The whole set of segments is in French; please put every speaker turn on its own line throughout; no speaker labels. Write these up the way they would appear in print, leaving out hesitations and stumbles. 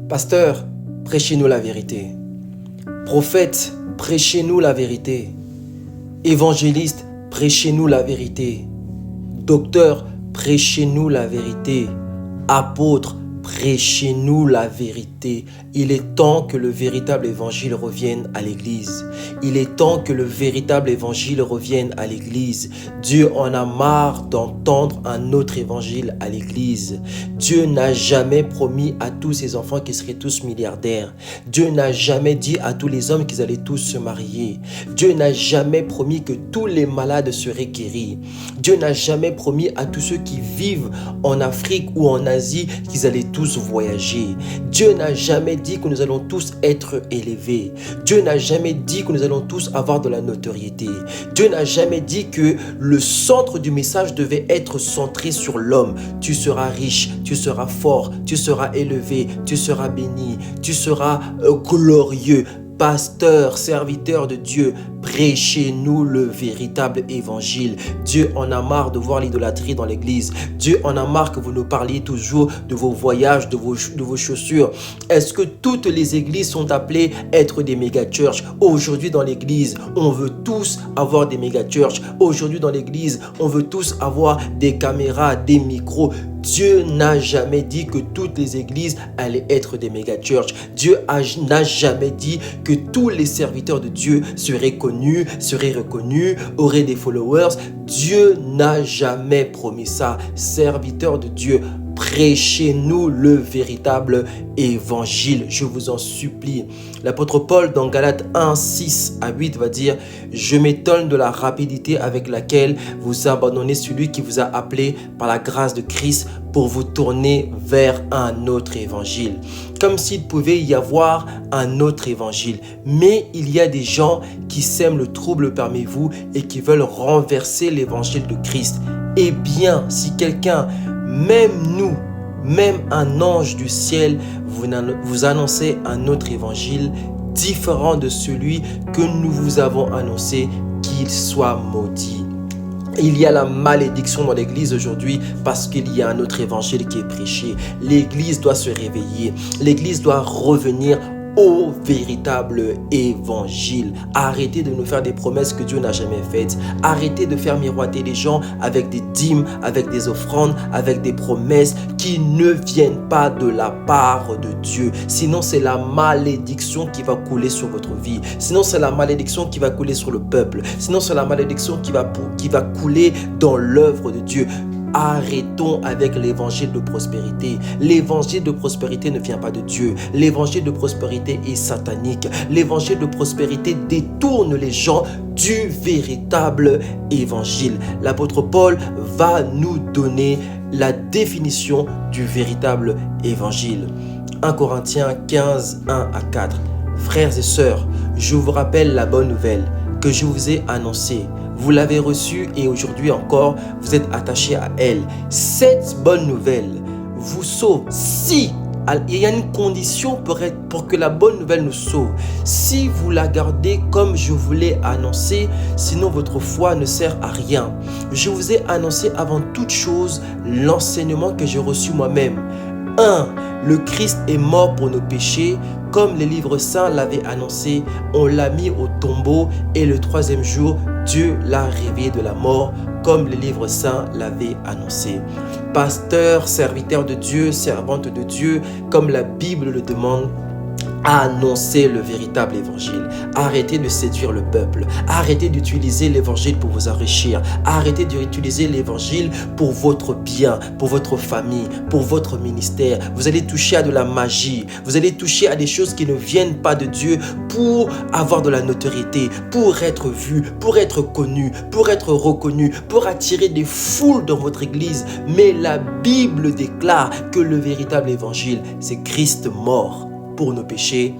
Pasteur, prêchez-nous la vérité. Prophète, prêchez-nous la vérité. Évangéliste, prêchez-nous la vérité. Docteur, prêchez-nous la vérité. Apôtre, prêchez-nous la vérité. Il est temps que le véritable évangile revienne à l'église. Il est temps que le véritable évangile revienne à l'église. Dieu en a marre d'entendre un autre évangile à l'église. Dieu n'a jamais promis à tous ses enfants qu'ils seraient tous milliardaires. Dieu n'a jamais dit à tous les hommes qu'ils allaient tous se marier. Dieu n'a jamais promis que tous les malades seraient guéris. Dieu n'a jamais promis à tous ceux qui vivent en Afrique ou en Asie qu'ils allaient tous voyager. Dieu n'a jamais dit que nous allons tous être élevés. Dieu n'a jamais dit que nous allons tous avoir de la notoriété. Dieu n'a jamais dit que le centre du message devait être centré sur l'homme. Tu seras riche, tu seras fort, tu seras élevé, tu seras béni, tu seras glorieux. Pasteur, serviteur de Dieu, prêchez-nous le véritable évangile. Dieu en a marre de voir l'idolâtrie dans l'église. Dieu en a marre que vous nous parliez toujours de vos voyages, de vos chaussures. Est-ce que toutes les églises sont appelées à être des méga-churches? Aujourd'hui dans l'église, on veut tous avoir des méga-churches. Aujourd'hui dans l'église, on veut tous avoir des caméras, des micros. Dieu n'a jamais dit que toutes les églises allaient être des méga-churches. Dieu n'a jamais dit que tous les serviteurs de Dieu seraient connus, seraient reconnus, auraient des followers. Dieu n'a jamais promis ça. Serviteurs de Dieu, prêchez-nous le véritable évangile, je vous en supplie. L'apôtre Paul dans Galates 1, 6 à 8 va dire « Je m'étonne de la rapidité avec laquelle vous abandonnez celui qui vous a appelé par la grâce de Christ pour vous tourner vers un autre évangile. » Comme s'il pouvait y avoir un autre évangile. Mais il y a des gens qui sèment le trouble parmi vous et qui veulent renverser l'évangile de Christ. Eh bien, si quelqu'un, même nous, même un ange du ciel, vous annoncez un autre évangile différent de celui que nous vous avons annoncé, qu'il soit maudit. Il y a la malédiction dans l'église aujourd'hui parce qu'il y a un autre évangile qui est prêché. L'église doit se réveiller. L'église doit revenir au véritable évangile. Arrêtez de nous faire des promesses que Dieu n'a jamais faites. Arrêtez de faire miroiter les gens avec des dîmes, avec des offrandes, avec des promesses qui ne viennent pas de la part de Dieu. Sinon, c'est la malédiction qui va couler sur votre vie. Sinon, c'est la malédiction qui va couler sur le peuple. Sinon, c'est la malédiction qui va couler dans l'œuvre de Dieu. Arrêtons avec l'évangile de prospérité. L'évangile de prospérité ne vient pas de Dieu. L'évangile de prospérité est satanique. L'évangile de prospérité détourne les gens du véritable évangile. L'apôtre Paul va nous donner la définition du véritable évangile. 1 Corinthiens 15, 1 à 4. Frères et sœurs, je vous rappelle la bonne nouvelle que je vous ai annoncée. Vous l'avez reçue et aujourd'hui encore, vous êtes attachés à elle. Cette bonne nouvelle vous sauve. Si il y a une condition pour que la bonne nouvelle nous sauve. Si vous la gardez comme je vous l'ai annoncé, sinon votre foi ne sert à rien. Je vous ai annoncé avant toute chose l'enseignement que j'ai reçu moi-même. 1. Le Christ est mort pour nos péchés, comme les livres saints l'avaient annoncé. On l'a mis au tombeau et le troisième jour, Dieu l'a réveillé de la mort, comme les livres saints l'avaient annoncé. Pasteur, serviteur de Dieu, servante de Dieu, comme la Bible le demande, annoncez le véritable évangile. Arrêtez de séduire le peuple. Arrêtez d'utiliser l'évangile pour vous enrichir. Arrêtez d'utiliser l'évangile pour votre bien, pour votre famille, pour votre ministère. Vous allez toucher à de la magie. Vous allez toucher à des choses qui ne viennent pas de Dieu pour avoir de la notoriété, pour être vu, pour être connu, pour être reconnu, pour attirer des foules dans votre église. Mais la Bible déclare que le véritable évangile, c'est Christ mort pour nos péchés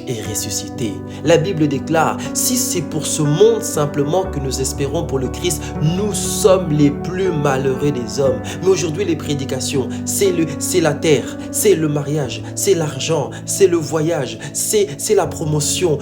est ressuscité. La Bible déclare, si c'est pour ce monde simplement que nous espérons pour le Christ, nous sommes les plus malheureux des hommes. Mais aujourd'hui, les prédications, c'est la terre, c'est le mariage, c'est l'argent, c'est le voyage, c'est la promotion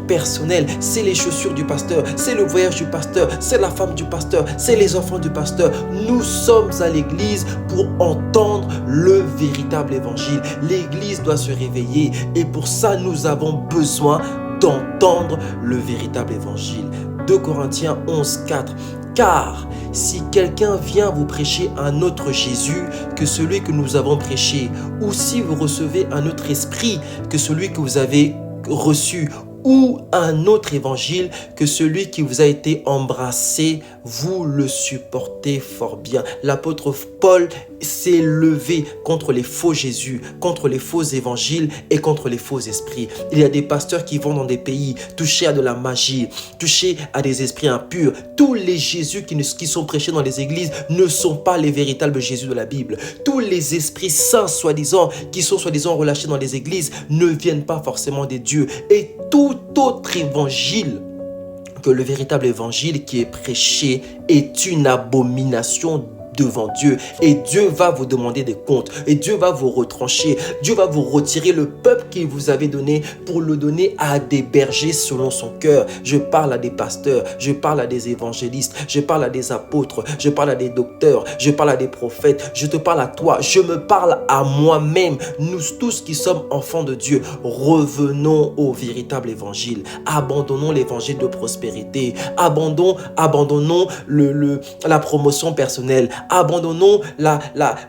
personnelle, c'est les chaussures du pasteur, c'est le voyage du pasteur, c'est la femme du pasteur, c'est les enfants du pasteur. Nous sommes à l'église pour entendre le véritable évangile. L'église doit se réveiller et pour ça, nous avons besoin d'entendre le véritable évangile. 2 Corinthiens 11, 4. Car si quelqu'un vient vous prêcher un autre Jésus que celui que nous avons prêché, ou si vous recevez un autre esprit que celui que vous avez reçu, ou un autre évangile que celui qui vous a été embrassé, vous le supportez fort bien. L'apôtre Paul s'est levé contre les faux Jésus, contre les faux évangiles et contre les faux esprits. Il y a des pasteurs qui vont dans des pays touchés à de la magie, touchés à des esprits impurs. Tous les Jésus qui sont prêchés dans les églises ne sont pas les véritables Jésus de la Bible. Tous les esprits saints, soi-disant, qui sont soi-disant relâchés dans les églises, ne viennent pas forcément des dieux. Et tout autre évangile que le véritable évangile qui est prêché est une abomination devant Dieu, et Dieu va vous demander des comptes, et Dieu va vous retrancher, Dieu va vous retirer le peuple qu'il vous avait donné pour le donner à des bergers selon son cœur. Je parle à des pasteurs, je parle à des évangélistes, je parle à des apôtres, je parle à des docteurs, je parle à des prophètes, je te parle à toi, je me parle à moi-même. Nous tous qui sommes enfants de Dieu, revenons au véritable évangile, abandonnons l'évangile de prospérité, abandonnons la promotion personnelle, abandonnons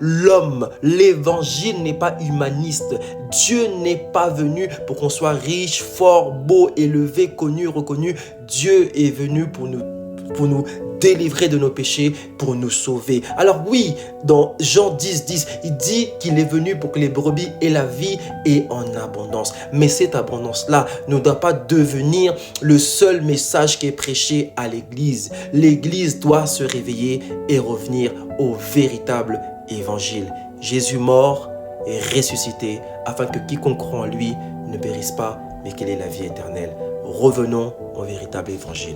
l'homme. L'évangile n'est pas humaniste. Dieu n'est pas venu pour qu'on soit riche, fort, beau, élevé, connu, reconnu. Dieu est venu pour nous délivrer de nos péchés, pour nous sauver. Alors oui, dans Jean 10, 10, il dit qu'il est venu pour que les brebis aient la vie et en abondance. Mais cette abondance-là ne doit pas devenir le seul message qui est prêché à l'église. L'église doit se réveiller et revenir au véritable évangile. Jésus mort et ressuscité, afin que quiconque croit en lui ne périsse pas, mais qu'il ait la vie éternelle. Revenons au véritable évangile.